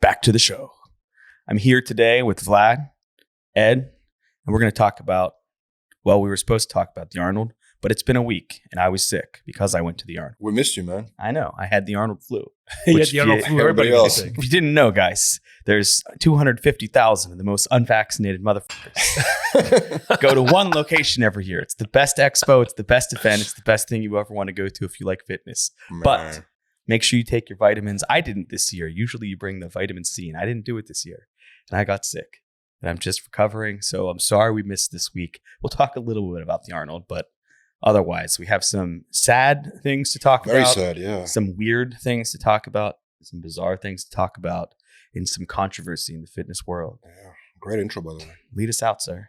back to the show. I'm here today with Vlad, Ed, and we're going to talk about, well, we were supposed to talk about the Arnold, but it's been a week and I was sick because I went to the Arnold. We missed you, man. I know. I had the Arnold flu. You had the Arnold flu. Everybody else. was sick. If you didn't know, guys, there's 250,000 of the most unvaccinated motherfuckers. Go to one location every year. It's the best expo. It's the best event. It's the best thing you ever want to go to if you like fitness. Man. But make sure you take your vitamins. I didn't this year. Usually you bring the vitamin C, and I didn't do it this year. And I got sick. And I'm just recovering. So I'm sorry we missed this week. We'll talk a little bit about the Arnold, but otherwise, we have some sad things to talk Very about. sad, yeah. Some weird things to talk about. Some bizarre things to talk about. And some controversy in the fitness world. Yeah. Great intro, by the way. Lead us out, sir.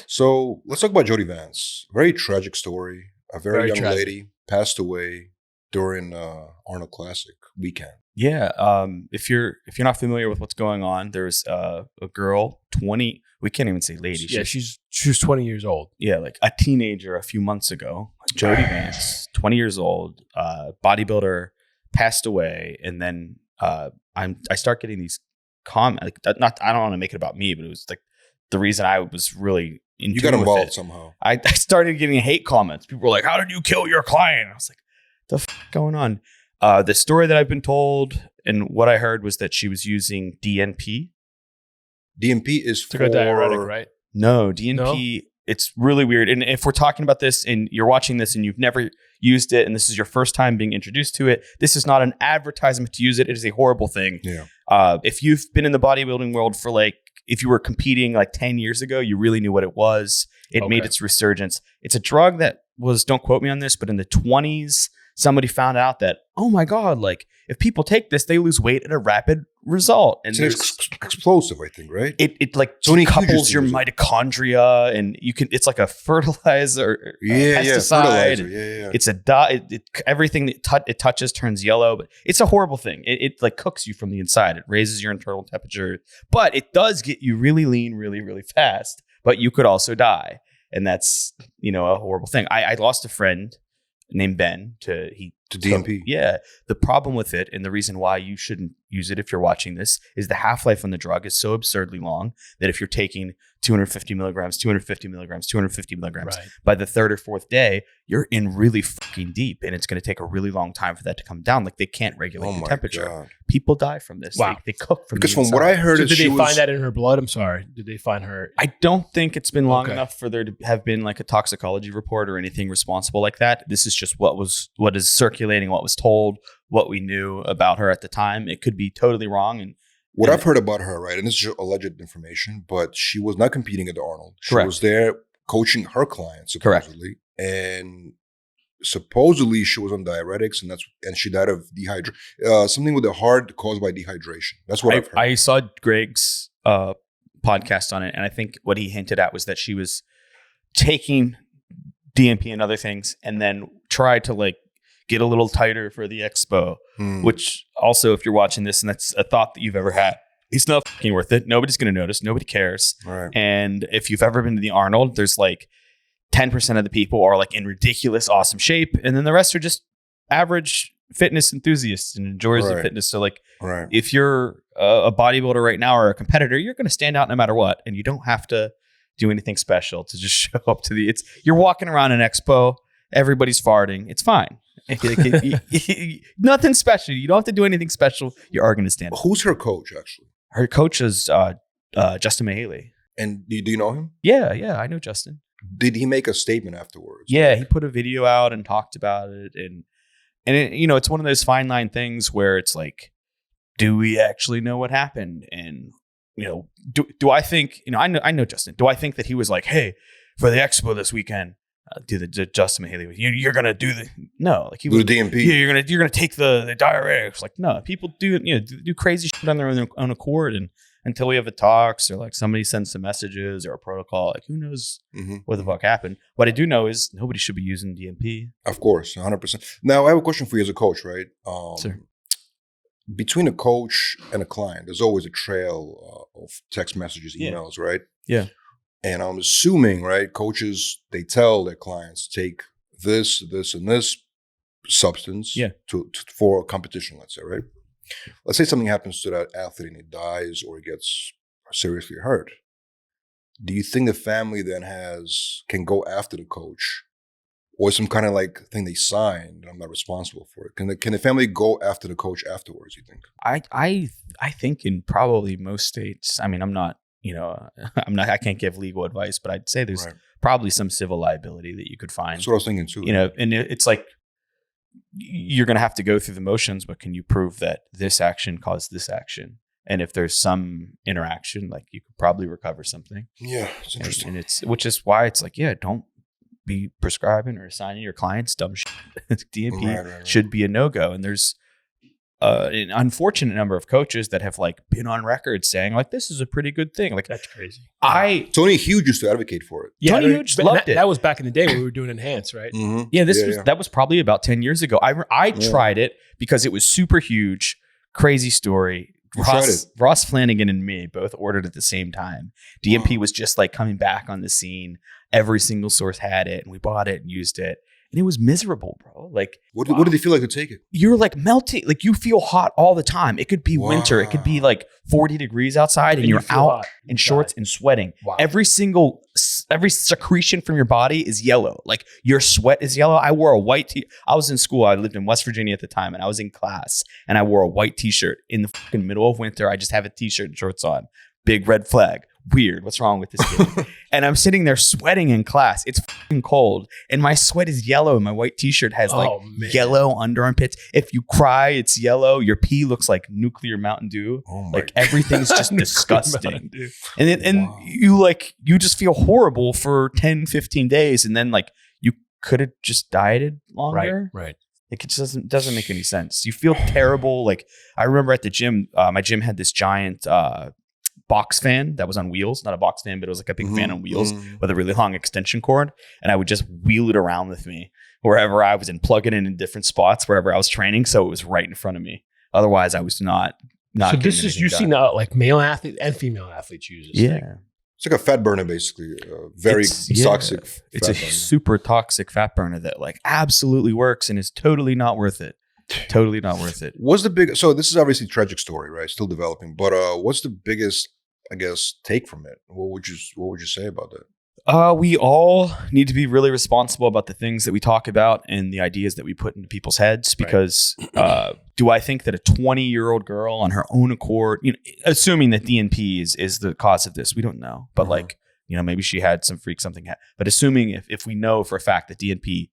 So let's talk about Jodi Vance. Very tragic story. A very young tragic. lady passed away during Arnold Classic weekend. Yeah. If you're not familiar with what's going on, there's a girl, 20. We can't even say lady. Yeah, she was 20 years old. Yeah, like a teenager a few months ago. Jodi Vance, 20 years old, bodybuilder, passed away, and then I start getting these comments. Like, I don't want to make it about me, but it was like the reason I was really in You tune got with involved it. somehow. I started getting hate comments. People were like, "How did you kill your client?" I was like, "The f going on?" The story that I've been told and what I heard was that she was using DNP. DNP is It's for like a diuretic, right? No, DNP. It's really weird. And if we're talking about this and you're watching this and you've never used it and this is your first time being introduced to it, this is not an advertisement to use it. It is a horrible thing. Yeah. If you've been in the bodybuilding world for if you were competing 10 years ago, you really knew what it was. It made its resurgence. It's a drug that was, don't quote me on this, but in the 20s, somebody found out that, oh my God, if people take this, they lose weight at a rapid result. And It's explosive, I think, right? it So many couples huges your use it. mitochondria, and it's like a fertilizer, pesticide. Fertilizer. Yeah. It's a everything that it touches turns yellow, but it's a horrible thing. It cooks you from the inside. It raises your internal temperature, but it does get you really lean, really, really fast. But you could also die, and that's a horrible thing. I lost a friend named Ben to DNP. Yeah. The problem with it, and the reason why you shouldn't use it if you're watching this, is the half-life on the drug is so absurdly long that if you're taking 250 milligrams, 250 milligrams, 250 milligrams, Right. by the third or fourth day, you're in really fucking deep, and it's going to take a really long time for that to come down. They can't regulate Oh your my temperature. God. People die from this. Wow. They cook from Because the from inside. what I heard So is did she they was, find that in her blood? I'm sorry. Did they find her? I don't think it's been long Okay. enough for there to have been a toxicology report or anything responsible like that. This is just what is circulating, what was told, what we knew about her at the time. It could be totally wrong. And what I've heard about her, right? And this is just alleged information, but she was not competing at the Arnold. She Correct. was there coaching her clients, Correct. supposedly. And supposedly she was on diuretics, and she died of something with the heart caused by dehydration. That's what I've heard. I saw Greg's podcast on it, and I think what he hinted at was that she was taking DNP and other things, and then tried to get a little tighter for the expo. Which also, if you're watching this and that's a thought that you've ever had, it's not fucking worth it. Nobody's going to notice. Nobody cares. Right. And if you've ever been to the Arnold, there's 10% of the people are in ridiculous, awesome shape, and then the rest are just average fitness enthusiasts and enjoyers of Right. fitness. So Right. if you're a bodybuilder right now or a competitor, you're going to stand out no matter what, and you don't have to do anything special to just show up to you're walking around an expo, everybody's farting, it's fine. Nothing special. You don't have to do anything special. You are going to stand out. Who's her coach, actually? Her coach is Justin Mahaley. And do you know him? Yeah, I know Justin. Did he make a statement afterwards? Yeah, he put a video out and talked about it, and it, it's one of those fine line things where it's do we actually know what happened? And do I think I know Justin. Do I think that he was hey, for the expo this weekend, do the Justin Mahaley? You're gonna do he Do was, the DNP? Yeah, you're gonna take the diuretics. No, people do do crazy shit on their own accord, and until we have a talks or somebody sends some messages or a protocol, who knows what the fuck happened. What I do know is nobody should be using DNP. Of course, 100%. Now, I have a question for you as a coach, right? Sure. Between a coach and a client, there's always a trail of text messages, emails, right? Yeah. And I'm assuming, right, coaches, they tell their clients, take this, and this substance for a competition, let's say, right? let's say something happens to that athlete and he dies or he gets seriously hurt. Do you think the family then can go after the coach, or some kind of like thing they signed? I'm not responsible for it. Can the family go after the coach afterwards? You think? I think in probably most states. I mean, I'm not. I can't give legal advice, but I'd say there's probably some civil liability that you could find. That's what I was thinking too. And it's like you're going to have to go through the motions, but can you prove that this action caused this action? And if there's some interaction, like you could probably recover something. Yeah, it's interesting. And which is why it's like, don't be prescribing or assigning your clients dumb shit. DNP should be a no-go. And there's an unfortunate number of coaches that have like been on record saying like, this is a pretty good thing. Like that's crazy. Tony Hughes used to advocate for it. Yeah, Tony Hughes loved it. That was back in the day when we were doing Enhance, right? Mm-hmm. Yeah, that was probably about 10 years ago. I tried it because it was super huge, crazy story. Ross Flanagan and me both ordered at the same time. DNP was just like coming back on the scene. Every single source had it, and we bought it and used it. And it was miserable, bro. Like, what did they feel like to take it? You're like melting. Like you feel hot all the time. It could be winter. It could be like 40 degrees outside and you're out in shorts and sweating. Wow. Every secretion from your body is yellow. Like your sweat is yellow. I wore a white I was in school. I lived in West Virginia at the time, and I was in class, and I wore a white t-shirt in the fucking middle of winter. I just have a t-shirt and shorts on. Big red flag. Weird. What's wrong with this kid? And I'm sitting there sweating in class. It's fucking cold, and my sweat is yellow. And my white t-shirt has yellow underarmpits. If you cry, it's yellow. Your pee looks like nuclear Mountain Dew. Like everything's just disgusting. And you just feel horrible for 10, 15 days, and then like you could have just dieted longer. Right. Like it just doesn't make any sense. You feel terrible. Like I remember at the gym, my gym had this giant box fan that was on wheels, not a box fan, but it was like a big fan on wheels with a really long extension cord. And I would just wheel it around with me wherever I was and plug it in different spots wherever I was training. So it was right in front of me. Otherwise I was not. So this is, you see now like male athletes and female athletes use this thing. It's like a fat burner, basically. Very toxic. It's a super toxic fat burner that like absolutely works and is totally not worth it. Totally not worth it. So this is obviously a tragic story, right? Still developing. But what's the biggest, I guess, take from it? What would you say about that? We all need to be really responsible about the things that we talk about and the ideas that we put into people's heads. Because do I think that a 20-year-old girl on her own accord, assuming that DNP is the cause of this, we don't know. But maybe she had some freak something. But assuming if we know for a fact that DNP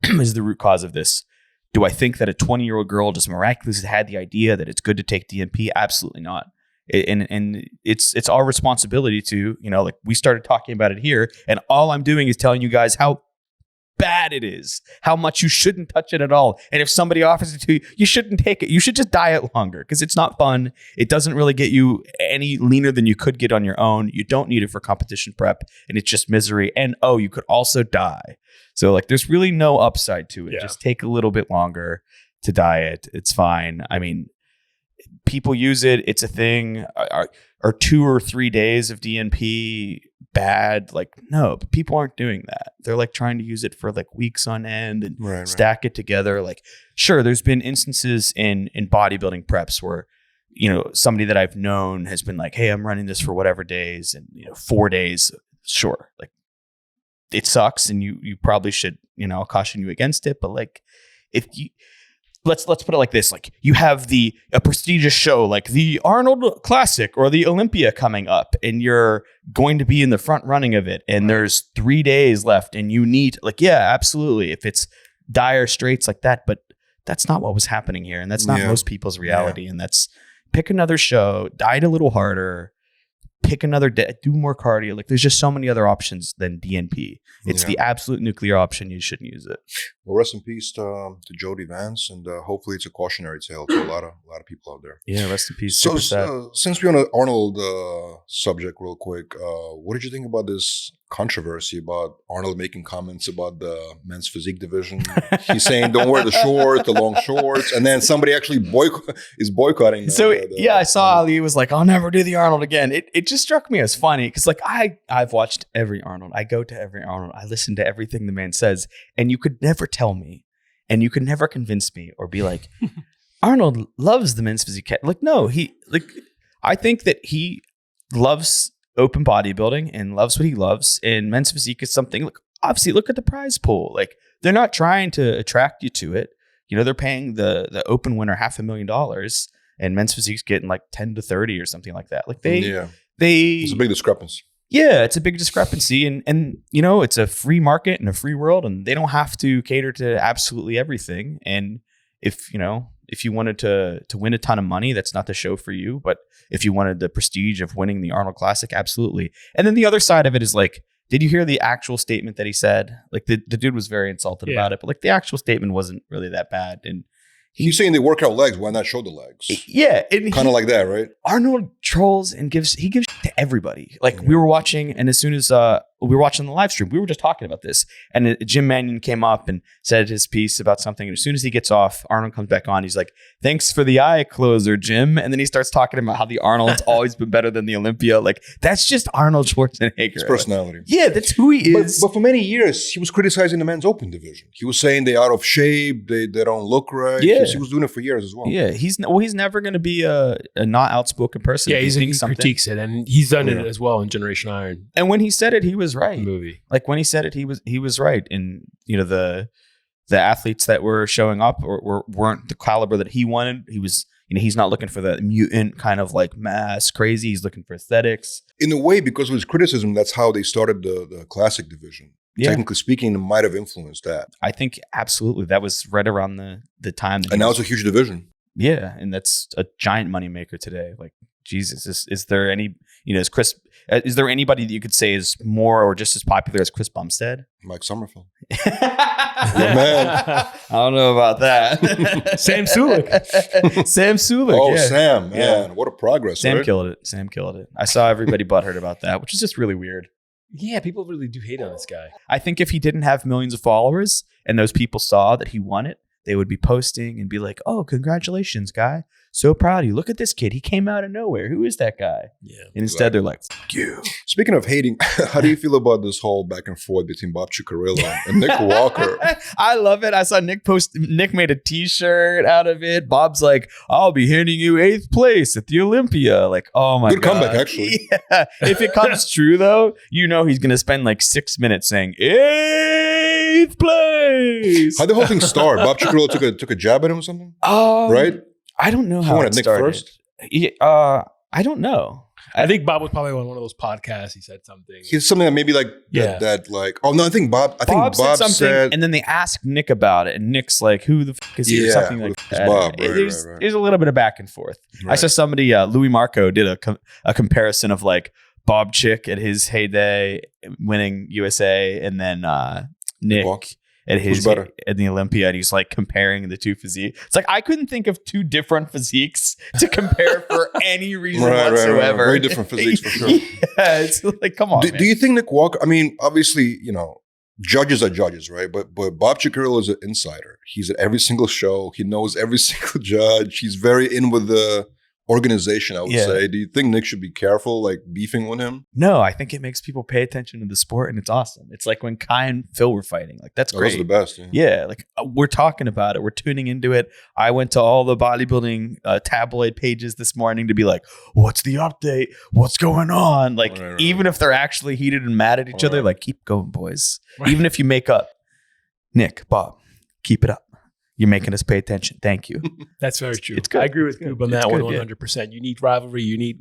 is the root cause of this, do I think that a 20-year-old girl just miraculously had the idea that it's good to take DNP? Absolutely not. And it's our responsibility to, like we started talking about it here, and all I'm doing is telling you guys how bad it is, how much you shouldn't touch it at all. And if somebody offers it to you, you shouldn't take it. You should just diet longer because it's not fun. It doesn't really get you any leaner than you could get on your own. You don't need it for competition prep, and it's just misery. And you could also die. So like there's really no upside to it. Yeah. Just take a little bit longer to diet. It's fine. I mean, people use it. It's a thing. Are 2 or 3 days of DNP bad? Like, no, but people aren't doing that. They're like trying to use it for like weeks on end and stack it together. Like, sure, there's been instances in bodybuilding preps where, somebody that I've known has been like, hey, I'm running this for whatever days, and 4 days. Sure. Like it sucks. And you probably should, I'll caution you against it. But like, if you, Let's put it like this: like you have a prestigious show like the Arnold Classic or the Olympia coming up, and you're going to be in the front running of it, and there's 3 days left, and you need absolutely, if it's dire straits like that, but that's not what was happening here, and that's not most people's reality, and that's pick another show, diet a little harder, pick another day, do more cardio. Like there's just so many other options than DNP. It's the absolute nuclear option. You shouldn't use it. Well, rest in peace to Jodi Vance, and hopefully it's a cautionary tale to a lot of people out there. Yeah, rest in peace. So since we're on the Arnold subject, real quick, what did you think about this controversy about Arnold making comments about the men's physique division? He's saying don't wear the long shorts, and then somebody actually is boycotting. I saw Ali was like, I'll never do the Arnold again. It just struck me as funny because like I've watched every Arnold. I go to every Arnold. I listen to everything the man says, and you could never tell me, and you could never convince me or be like, Arnold loves the men's physique. Like, no, I think that he loves open bodybuilding and loves what he loves. And men's physique is something, like, obviously look at the prize pool. Like, they're not trying to attract you to it. You know, they're paying the open winner $500,000 and men's physique's getting like 10 to 30 or something like that. Like it's a big discrepancy. Yeah, it's a big discrepancy. And you know, it's a free market and a free world, and they don't have to cater to absolutely everything. And if you wanted to win a ton of money, that's not the show for you. But if you wanted the prestige of winning the Arnold Classic, absolutely. And then the other side of it is like, did you hear the actual statement that he said? Like the dude was very insulted about it, but like the actual statement wasn't really that bad. And he's saying they work out legs. Why not show the legs? Yeah. Kind of like that, right? Arnold trolls and gives shit to everybody. Like we were watching, and as soon as we were watching the live stream, we were just talking about this. And Jim Mannion came up and said his piece about something. And as soon as he gets off, Arnold comes back on. He's like, "Thanks for the eye closer, Jim." And then he starts talking about how the Arnold's always been better than the Olympia. Like, that's just Arnold Schwarzenegger. His personality. Yeah, that's who he is. But for many years, he was criticizing the men's open division. He was saying they're out of shape, they don't look right. Yeah. He was doing it for years as well. Yeah, he's never going to be a not outspoken person. Yeah, he critiques it, and he's done it as well in Generation Iron. And when he said it, he was right. Movie. Like when he said it, he was right. And you know, the athletes that were showing up weren't the caliber that he wanted. He was, you know, he's not looking for the mutant kind of like mass crazy. He's looking for aesthetics. In a way, because of his criticism, that's how they started the classic division. Yeah. Technically speaking, it might have influenced that. I think absolutely. That was right around the time. And now it's a huge division. Yeah, and that's a giant moneymaker today. Like, Jesus, is there any, you know, is there anybody that you could say is more or just as popular as Chris Bumstead? Mike Sommerfeld. Yeah, man. I don't know about that. Sam Sulek. Sam Sulek. Oh, yeah. Sam, man. Yeah. What a progress. Sam right? killed it. I saw everybody butthurt about that, which is just really weird. Yeah, people really do hate on this guy. I think if he didn't have millions of followers and those people saw that he won it, they would be posting and be like, "Oh, congratulations, guy. So proud of you. Look at this kid. He came out of nowhere. Who is that guy?" Yeah. And instead they're like, "Fuck you." Speaking of hating, how do you feel about this whole back and forth between Bob Cicherillo and Nick Walker? I love it. I saw Nick made a t-shirt out of it. Bob's like, "I'll be handing you 8th place at the Olympia." Like, oh my God. Good comeback, actually. Yeah. If it comes true though, you know he's gonna spend like 6 minutes saying 8th place. How'd the whole thing start? Bob Cicherillo took a jab at him or something? Right? I don't know how it started. First? I don't know. I think Bob was probably on one of those podcasts. He said something. He's something that maybe like that like, oh no, I think Bob said something, and then they asked Nick about it, and Nick's like, "Who the fuck is he?" or something like that. Bob, There's a little bit of back and forth. Right. I saw somebody, Louis Marco, did a comparison of like Bob Chick at his heyday winning USA, and then Nick at the Olympia, and he's like comparing the two physiques. It's like I couldn't think of two different physiques to compare for any reason whatsoever. Right. Very different physiques for sure. Yeah, it's like, come on. Do you think Nick Walker? I mean, obviously, you know, judges are judges, right? But Bob Cicherillo is an insider. He's at every single show. He knows every single judge. He's very in with the organization, I would say. Do you think Nick should be careful, like beefing with him? No, I think it makes people pay attention to the sport, and it's awesome. It's like when Kai and Phil were fighting. Like, that's great. Those are the best. Yeah, like we're talking about it. We're tuning into it. I went to all the bodybuilding tabloid pages this morning to be like, what's the update? What's going on? Like, even if they're actually heated and mad at each other, like, keep going, boys. Right. Even if you make up. Nick, Bob, keep it up. You're making us pay attention. Thank you. That's very true. It's good. I agree with Goob on that one 100%. You need rivalry. You need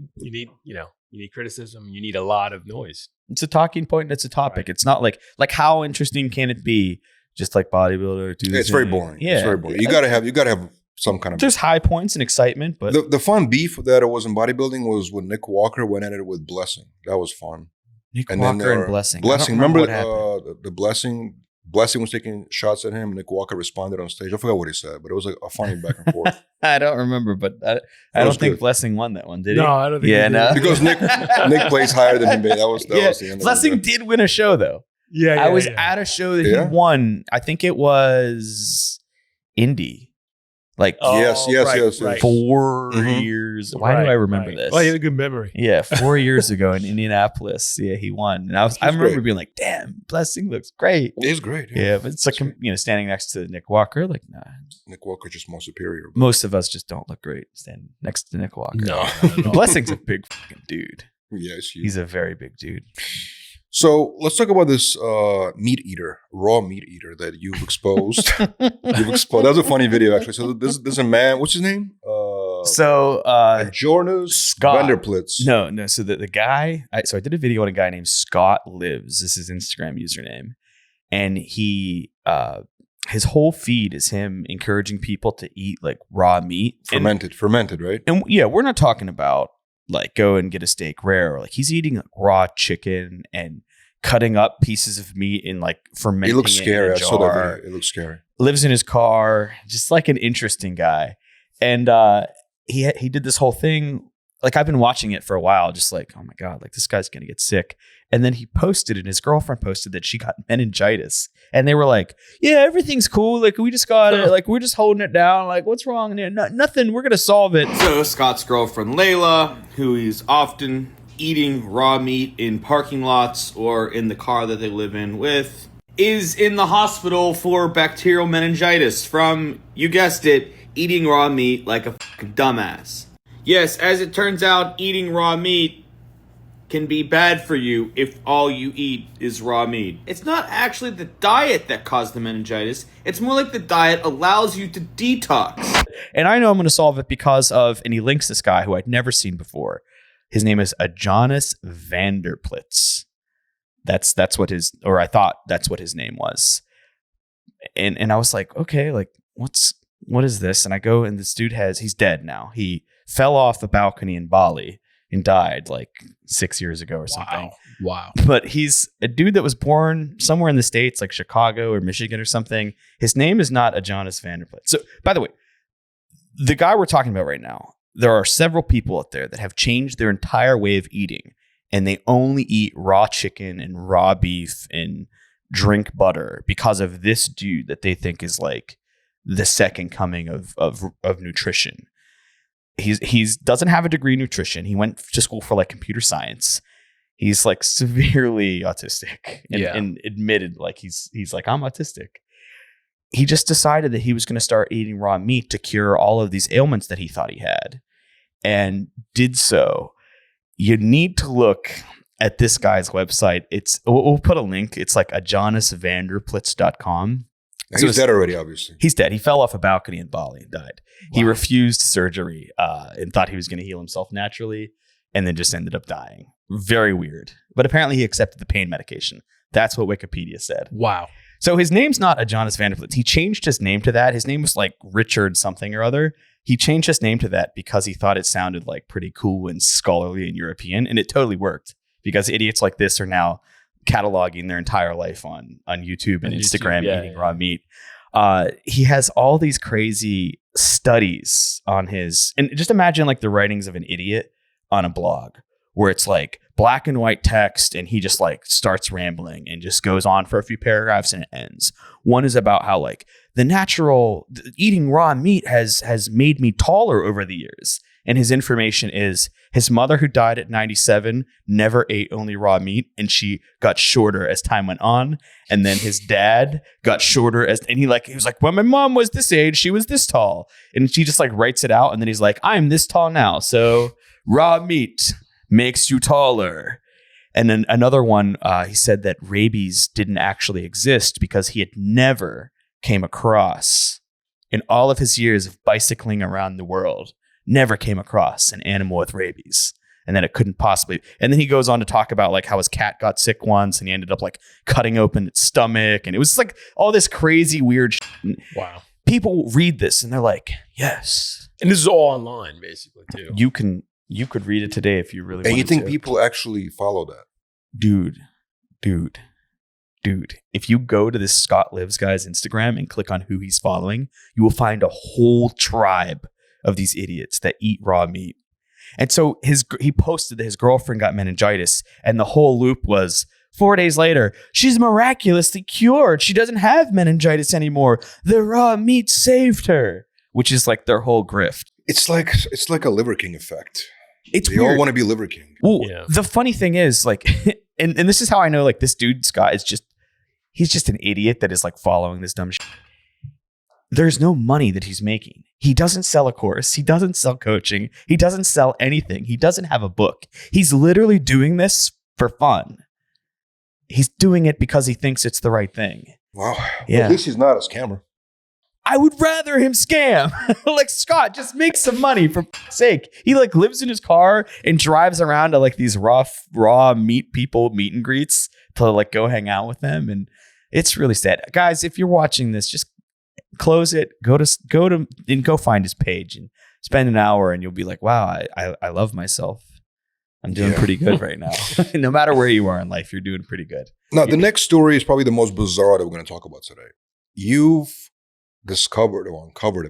criticism. You need a lot of noise. It's a talking point and it's a topic. Right. It's not like how interesting can it be? Just like bodybuilder. It's very boring. Yeah. It's very boring. You gotta have some kind of. There's high points and excitement, but the fun beef that it was in bodybuilding was when Nick Walker went at it with Blessing. That was fun. Nick Walker and Blessing. Remember the Blessing? Blessing was taking shots at him. Nick Walker responded on stage. I forgot what he said, but it was like a funny back and forth. I don't remember, but I don't think Blessing won that one, did he? No, I don't think he did. No. Because Nick plays higher than him. That was the end. Blessing did win a show, though. Yeah, I was at a show that he won. I think it was Indy. Like Yes. 4 Mhm. years. Why do I remember this? Well, you have a good memory. Yeah, 4 years ago in Indianapolis. Yeah, he won. And I remember great. being like, damn, Blessing looks great. He's great. Yeah, but it's like, standing next to Nick Walker, like, nah. Nick Walker just more superior. Most of us just don't look great standing next to Nick Walker. No. Blessing's a big fucking dude. Yes, He's a very big dude. So let's talk about this meat eater, raw meat eater that you've exposed. That was a funny video, actually. So this is a man. What's his name? Jonas Scott Vanderplitz. No. So the guy. I did a video on a guy named Scott Lives. This is his Instagram username, and he his whole feed is him encouraging people to eat like raw meat, fermented, right? And yeah, we're not talking about like go and get a steak rare. Like he's eating like raw chicken and cutting up pieces of meat and like fermenting. It looks scary. In a I saw that jar. video. It looks scary. Lives in his car, just like an interesting guy. And he did this whole thing. Like I've been watching it for a while, just like, oh my God, like this guy's gonna get sick. And then he posted, and his girlfriend posted that she got meningitis. And they were like, yeah, everything's cool. Like we just got it. Like we're just holding it down. Like what's wrong? Nothing. We're gonna solve it. So Scott's girlfriend Layla, who is often eating raw meat in parking lots or in the car that they live in with, is in the hospital for bacterial meningitis from, you guessed it, eating raw meat like a fucking dumbass. Yes, as it turns out, eating raw meat can be bad for you if all you eat is raw meat. It's not actually the diet that caused the meningitis. It's more like the diet allows you to detox. And I know I'm going to solve it because of, and he links this guy who I'd never seen before. His name is Jonas Vanderplitz. That's what I thought that's what his name was. And I was like, okay, like what is this? And I go, and this dude he's dead now. He fell off the balcony in Bali and died like 6 years ago or something. Wow. But he's a dude that was born somewhere in the States, like Chicago or Michigan or something. His name is not a Jonas Vanderplitz. So, by the way, the guy we're talking about right now, there are several people out there that have changed their entire way of eating, and they only eat raw chicken and raw beef and drink butter because of this dude that they think is like the second coming of nutrition. He's doesn't have a degree in nutrition. He went to school for like computer science. He's like severely autistic and admitted like he's like, I'm autistic. He just decided that he was going to start eating raw meat to cure all of these ailments that he thought he had, and did so. You need to look at this guy's website. We'll put a link. It's like jonasvanderplitz.com. He's dead already, obviously. He's dead. He fell off a balcony in Bali and died. Wow. He refused surgery and thought he was going to heal himself naturally, and then just ended up dying. Very weird. But apparently he accepted the pain medication. That's what Wikipedia said. Wow. So his name's not a Jonas Vanderplitz. He changed his name to that. His name was like Richard something or other. He changed his name to that because he thought it sounded like pretty cool and scholarly and European, and it totally worked because idiots like this are now cataloging their entire life on YouTube and Instagram eating raw meat. He has all these crazy studies on his, and just imagine like the writings of an idiot on a blog where it's like black and white text, and he just like starts rambling and just goes on for a few paragraphs and it ends. One is about how like eating raw meat has made me taller over the years. And his information is his mother, who died at 97, never ate only raw meat, and she got shorter as time went on. And then his dad got shorter and he was like, when my mom was this age, she was this tall. And she just like writes it out. And then he's like, I'm this tall now. So raw meat makes you taller. And then another one, he said that rabies didn't actually exist because he had never came across, in all of his years of bicycling around the world, never came across an animal with rabies, and that it couldn't possibly. And then he goes on to talk about like how his cat got sick once and he ended up like cutting open its stomach, and it was like all this crazy weird shit. Wow. People read this and they're like, yes. And this is all online basically too. You could read it today if you really and wanted you think to. People actually follow that? Dude, if you go to this Scott Lives guy's Instagram and click on who he's following, you will find a whole tribe of these idiots that eat raw meat. And so he posted that his girlfriend got meningitis, and the whole loop was 4 days later, she's miraculously cured. She doesn't have meningitis anymore. The raw meat saved her. which is like their whole grift. It's like a Liver King effect. It's they weird. all want to be Liver King. Well, the funny thing is, like, and this is how I know, like, this dude Scott is he's just an idiot that is like following this dumb shit. There's no money that he's making. He doesn't sell a course. He doesn't sell coaching. He doesn't sell anything. He doesn't have a book. He's literally doing this for fun. He's doing it because he thinks it's the right thing. Wow. Yeah. At least he's not a scammer. I would rather him scam. Like, Scott, just make some money for f***'s sake. He like lives in his car and drives around to like these raw meat and greets to like go hang out with them. And it's really sad. Guys, if you're watching this, just close it, go find his page and spend an hour and you'll be like, wow, I love myself. I'm doing pretty good right now. No matter where you are in life, you're doing pretty good. Now, the next story is probably the most bizarre that we're going to talk about today. You've discovered or uncovered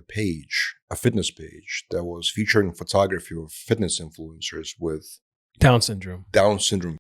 a fitness page that was featuring photography of fitness influencers with Down syndrome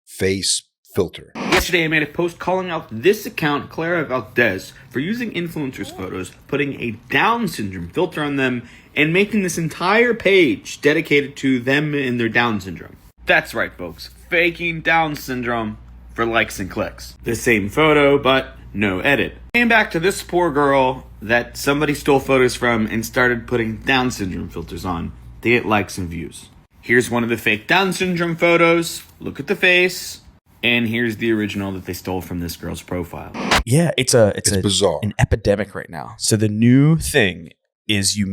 face filter. Yesterday, I made a post calling out this account, Clara Valdez, for using influencers' photos, putting a Down syndrome filter on them, and making this entire page dedicated to them and their Down syndrome. That's right, folks. Faking Down syndrome for likes and clicks. The same photo, but no edit. Came back to this poor girl that somebody stole photos from and started putting Down syndrome filters on to get likes and views. Here's one of the fake Down syndrome photos. Look at the face. And here's the original that they stole from this girl's profile. Yeah, it's bizarre. An epidemic right now. So the new thing is you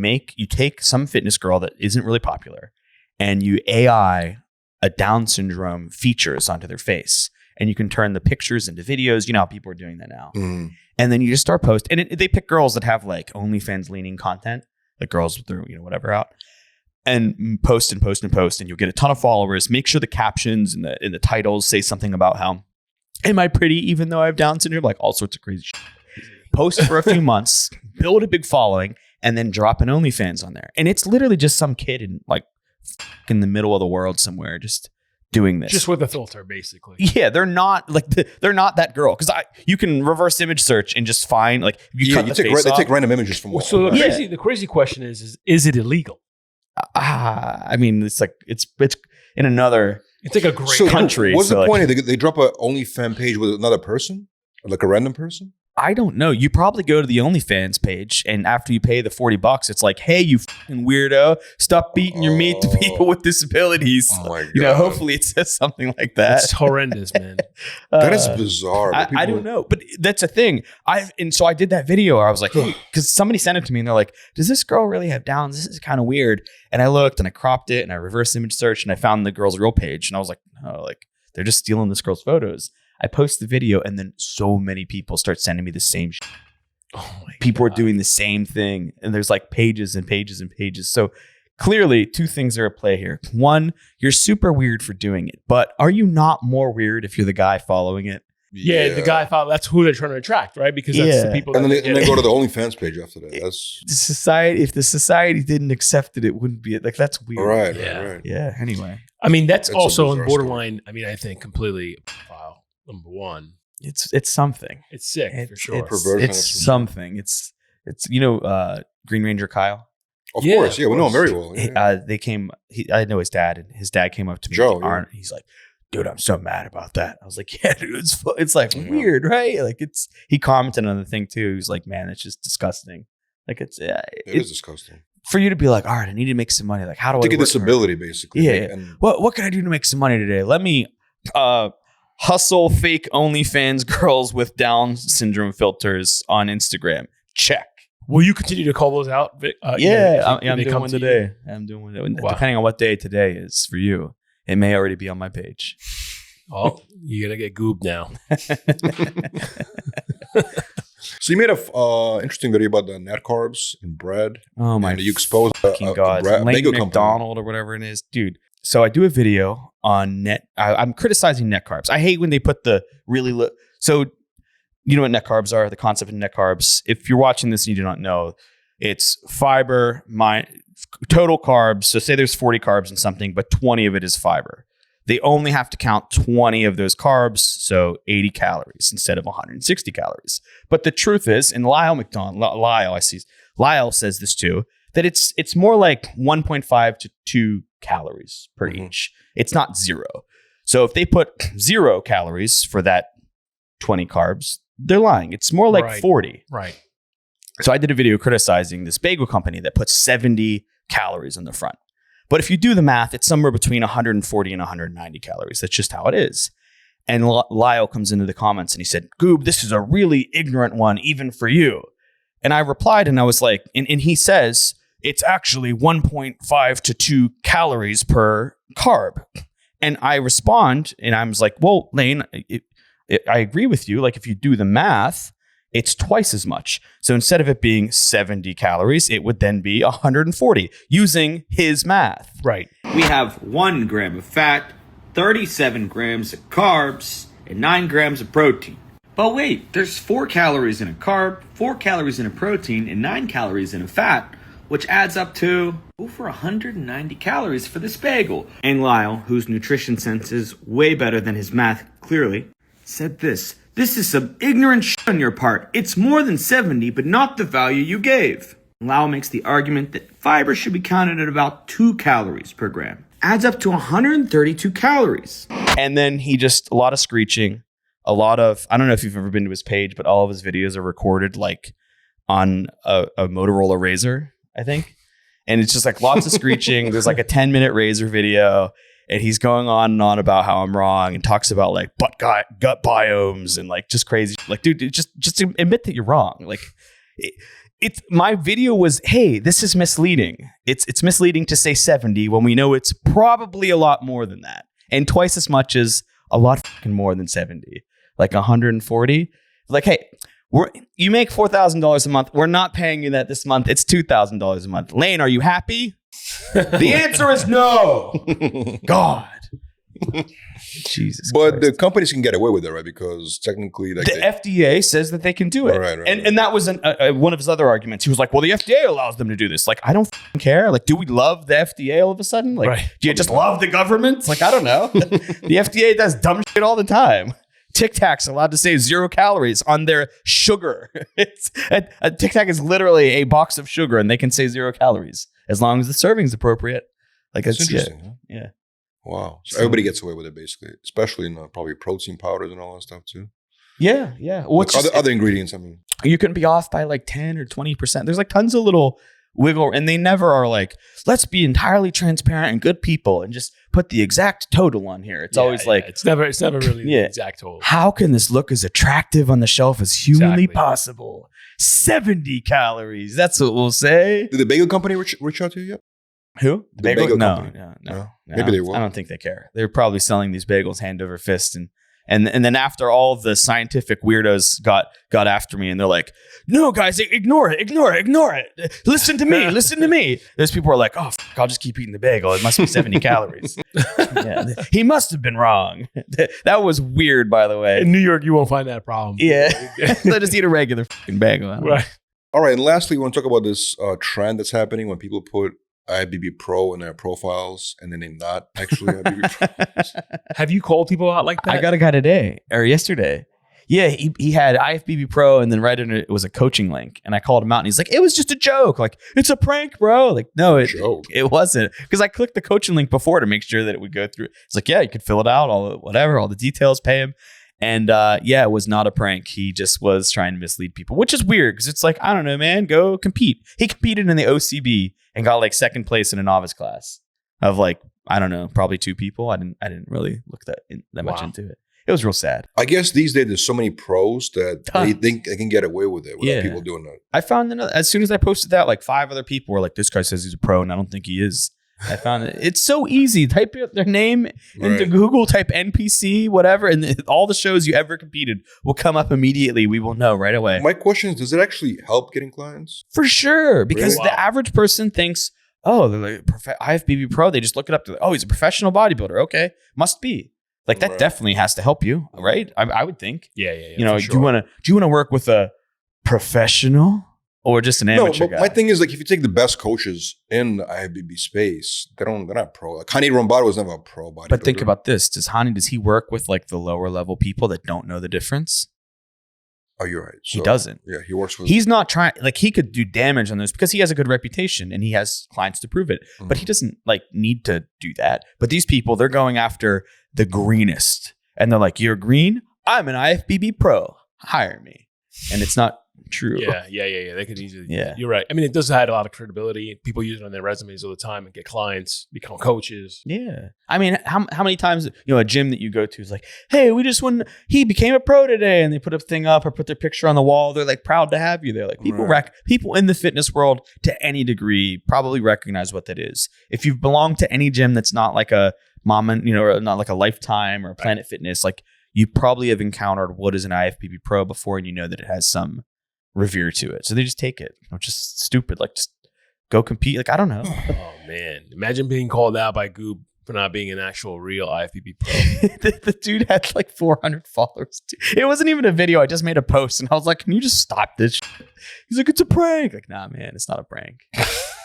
take some fitness girl that isn't really popular and you AI a Down syndrome features onto their face. And you can turn the pictures into videos. You know how people are doing that now. Mm. And then you just start posting. And they pick girls that have like OnlyFans leaning content, like girls with their, whatever out. And post and post and post, and you'll get a ton of followers. Make sure the captions and the titles say something about how, am I pretty even though I have Down syndrome? Like all sorts of crazy shit. Post for a few months, build a big following, and then drop an OnlyFans on there. And it's literally just some kid in the middle of the world somewhere just doing this. just with a filter, basically. Yeah, they're not that girl because you can reverse image search and just find like They take random images from. So the crazy question is it illegal? I mean, it's in another. It's like a great country. What's the point? They drop a OnlyFans page with another person, like a random person. I don't know. You probably go to the OnlyFans page, and after you pay the $40, it's like, hey, you fucking weirdo, stop beating your meat to people with disabilities. Oh my God. Hopefully it says something like that. It's horrendous, man. That is bizarre. I don't know, but that's a thing. So I did that video where I was like, hey, because somebody sent it to me and they're like, does this girl really have Downs? This is kind of weird. And I looked and I cropped it and I reverse image searched and I found the girl's real page and I was like, oh, like they're just stealing this girl's photos. I post the video and then so many people start sending me the same shit. Oh my people God. are doing the same thing. And there's like pages and pages and pages. So clearly two things are at play here. One, you're super weird for doing it, but are you not more weird if you're the guy following it? Yeah, the guy thought that's who they're trying to attract, right? Because that's the people. And then they go to the OnlyFans page after that. That's If the society didn't accept it, it wouldn't be like that's weird. right. Yeah. Anyway, I mean, that's also a on borderline. I mean, I think completely. Number one, it's something. it's sick for sure. Perversion. It's something. It's Green Ranger Kyle. Of course, we know him very well. Yeah. I know his dad, and his dad came up to me. Joe, Arnold, he's like, dude, I'm so mad about that. I was like, yeah, dude, it's like weird, right? Like he commented on the thing too. He was like, man, it's just disgusting. Like it is disgusting. For you to be like, all right, I need to make some money. Like, how do I get disability, basically? Yeah. And what can I do to make some money today? Let me hustle fake OnlyFans girls with Down syndrome filters on Instagram. Check. Will you continue to call those out, Vic? I'm doing one today. I'm doing one. Wow. Depending on what day today is for you, it may already be on my page. Oh, you're gonna get Goob now. So you made a interesting video about the net carbs and bread. Oh my! And you exposed fucking God, Lego McDonald or whatever it is, dude. So I do a video on I'm criticizing net carbs. I hate when they put the really low. So you know what net carbs are? The concept of net carbs. If you're watching this and you do not know, it's fiber, total carbs. So say there's 40 carbs in something, but 20 of it is fiber. They only have to count 20 of those carbs, so 80 calories instead of 160 calories. But the truth is, and Lyle, I see Lyle says this too, that it's more like 1.5 to 2 calories per each. It's not 0. So if they put 0 calories for that 20 carbs, they're lying. It's more like 40. Right. So I did a video criticizing this bagel company that puts 70 calories in the front. But if you do the math, it's somewhere between 140 and 190 calories. That's just how it is. And Lyle comes into the comments and he said, Goob, this is a really ignorant one, even for you. And I replied and I was like, and he says, it's actually 1.5 to 2 calories per carb. And I respond and I was like, well, Lane, I agree with you. Like if you do the math, it's twice as much. So instead of it being 70 calories, it would then be 140 using his math. Right. We have 1 gram of fat, 37 grams of carbs, and 9 grams of protein. But wait, there's 4 calories in a carb, 4 calories in a protein, and 9 calories in a fat, which adds up to over 190 calories for this bagel. And Lyle, whose nutrition sense is way better than his math, clearly, said this. This is some ignorant shit on your part. It's more than 70, but not the value you gave. Lyle makes the argument that fiber should be counted at about 2 calories per gram. Adds up to 132 calories. And then he just, a lot of screeching, a lot of, I don't know if you've ever been to his page, but all of his videos are recorded like on a Motorola Razr, I think. And it's just like lots of screeching. There's like a 10-minute Razr video. And he's going on and on about how I'm wrong and talks about like gut biomes and like just crazy. Like, dude, just admit that you're wrong. Like, it's my video was, hey, this is misleading. It's misleading to say 70 when we know it's probably a lot more than that, and twice as much as a lot fucking more than 70, like 140. Like, hey, you make $4,000 a month. We're not paying you that this month. It's $2,000 a month. Lane, are you happy? The answer is no. God. Jesus But Christ. the companies can get away with it, right? Because technically, like the FDA says that they can do it. Right. And that was one of his other arguments. He was like, well, the FDA allows them to do this. Like, I don't care. Like, do we love the FDA all of a sudden? Like, do you just love the government? Like, I don't know. The FDA does dumb shit all the time. Tic Tac's allowed to say 0 calories on their sugar. It's a Tic Tac is literally a box of sugar, and they can say 0 calories as long as the serving's appropriate. Like, that's it's interesting. Huh? Yeah. Wow. So everybody gets away with it, basically, especially in probably protein powders and all that stuff too. Yeah. Well, Like other ingredients. I mean, you can be off by like 10 or 20%. There's like tons of little wiggle, and they never are like, let's be entirely transparent and good people and just put the exact total on here. It's always like, it's never really the exact total. how can this look as attractive on the shelf as humanly possible? 70 calories. That's what we'll say. did the bagel company reach out to you yet? Who? The bagel no, company. no. Maybe they will. I don't think they care. They're probably selling these bagels hand over fist, and then after all the scientific weirdos got after me, and they're like, "No, guys, ignore it. Listen to me." Those people are like, "Oh, I'll just keep eating the bagel. It must be 70 calories." Yeah, he must have been wrong. That was weird, by the way. In New York, you won't find that problem. Yeah, they just eat a regular fucking bagel. Right. All right. And lastly, we want to talk about this trend that's happening when people put IFBB Pro in their profiles and then they're not actually IFBB Pro. Have you called people out like that? I got a guy today or yesterday. Yeah, he had IFBB Pro, and then right under it was a coaching link, and I called him out, and he's like, "It was just a joke. Like, it's a prank, bro." Like, no, it wasn't, because I clicked the coaching link before to make sure that it would go through. It's like, yeah, you could fill it out, all the details, pay him, and yeah, it was not a prank. He just was trying to mislead people, which is weird because it's like, I don't know, man, go compete. He competed in the OCB and got like second place in a novice class of like, I don't know, probably 2 people. I didn't really look that much into it. It was real sad. I guess these days there's so many pros that they think they can get away with it without people doing that. I found that as soon as I posted that, like 5 other people were like, "This guy says he's a pro, and I don't think he is." I found it's so easy. Type their name into Google, type NPC, whatever, and all the shows you ever competed will come up immediately. We will know right away. My question is, does it actually help getting clients? For sure, because the average person thinks, oh, they're like IFBB Pro. They just look it up. Oh, he's a professional bodybuilder. Okay, must be. Like that definitely has to help you, right? I would think. Yeah. You know, do you want to work with a professional or just an amateur guy? My thing is, like, if you take the best coaches in the IFBB space, they're not pro. Like Hani Rombato was never a pro bodybuilder. But think about this: does he work with like the lower level people that don't know the difference? Oh, you're right. So, He doesn't. Yeah, he works with. He's not trying, like, he could do damage on those because he has a good reputation and he has clients to prove it. But he doesn't like need to do that. But these people, they're going after the greenest. And they're like, you're green? I'm an IFBB Pro. Hire me. And it's not true. Yeah. They could easily. Yeah. You're right. I mean, it does add a lot of credibility. People use it on their resumes all the time and get clients, become coaches. Yeah. I mean, how many times, a gym that you go to is like, hey, we just won, he became a pro today. And they put a thing up or put their picture on the wall. They're like proud to have you there. Like people in the fitness world to any degree probably recognize what that is. If you've belonged to any gym that's not like a mom and, or not like a Lifetime or Planet Fitness, like you probably have encountered what is an IFBB Pro before and you know that it has some revere to it. So they just take it, which is stupid. Like just go compete. Like, I don't know. Oh man. Imagine being called out by Goob for not being an actual real IFBB Pro. the dude had like 400 followers. It wasn't even a video. I just made a post and I was like, can you just stop this shit? He's like, it's a prank. Like, nah, man, it's not a prank.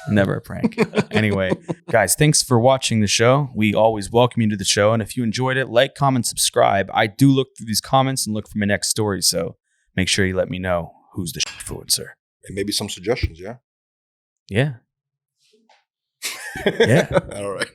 Never a prank. Anyway, guys, thanks for watching the show. We always welcome you to the show. And if you enjoyed it, like, comment, subscribe. I do look through these comments and look for my next story. So make sure you let me know who's the influencer. And maybe some suggestions, yeah? Yeah. Yeah. All right.